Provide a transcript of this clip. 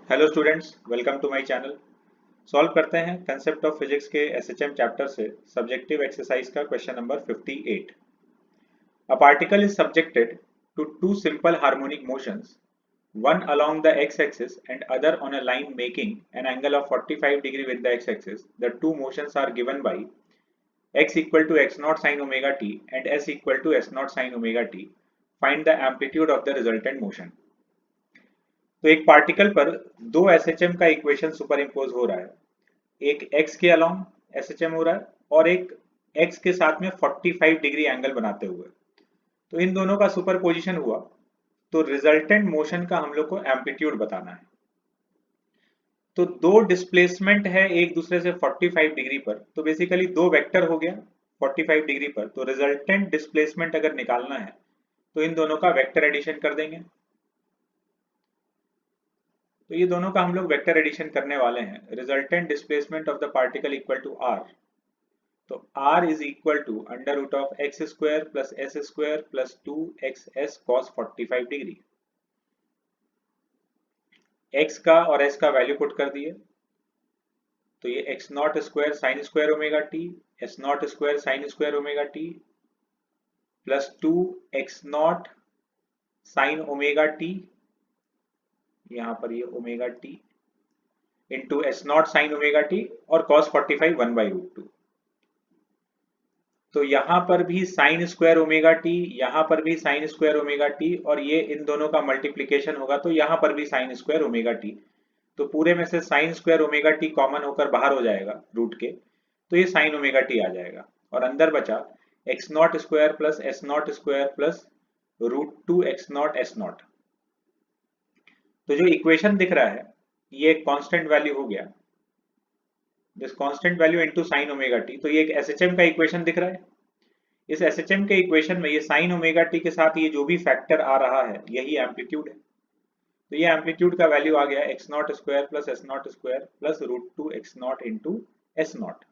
Hello students, welcome to my channel. Solve करते हैं concept of physics के SHM chapter से सब्जेक्टिव एक्सरसाइज का question number 58। A particle is subjected to two simple harmonic motions, one along the x-axis and other on a line making an angle of 45 degree with the x-axis. The two motions are given by x equal to x naught sin omega t and s equal to s naught sin omega t. Find the amplitude of the resultant motion. तो एक particle पर दो SHM का equation super impose हो रहा है। एक x के अलोंग एसएचएम हो रहा है और एक x के साथ में 45 डिग्री एंगल बनाते हुए। तो इन दोनों का सुपरपोजिशन हुआ तो रिजल्टेंट मोशन का हम लोग को एम्पलीट्यूड बताना है। तो दो डिस्प्लेसमेंट है एक दूसरे से 45 डिग्री पर, तो बेसिकली दो वेक्टर हो गया 45 डिग्री पर। तो रिजल्टेंट डिस्प्लेसमेंट अगर निकालना है तो इन दोनों का वेक्टर एडिशन कर देंगे। तो ये दोनों का हम लोग वेक्टर एडिशन करने वाले हैं। Resultant displacement of the particle equal to R. तो r is equal to under root of X square plus S square plus 2xs cos 45 degree. x का और s का वैल्यू पुट कर दिए तो ये x not square sine square omega T, s not square sine square omega T plus 2x not sine omega T, यहाँ पर ये omega T into S not sine omega T और cos 45 1/√2। तो यहाँ पर भी साइन स्क्वायर ओमेगा टी, यहाँ पर भी साइन स्क्वायर ओमेगा टी और ये इन दोनों का मल्टीप्लिकेशन होगा तो यहाँ पर भी साइन स्क्वायर ओमेगा टी। तो पूरे में से sine square omega T common होकर बाहर हो जाएगा रूट के, तो ये साइन ओमेगा टी आ जाएगा और अंदर बचा x not square plus S not square plus √2 x not S not. तो जो इक्वेशन दिख रहा है ये एक कांस्टेंट वैल्यू हो गया, this constant value into sin omega T. तो ये एक एसएचएम का इक्वेशन दिख रहा है। इस एसएचएम के इक्वेशन में ये sin ओमेगा टी के साथ ये जो भी फैक्टर आ रहा है यही एम्पलीट्यूड है। तो ये एम्पलीट्यूड का वैल्यू आ गया x not square plus S not square plus √2 x not into S not.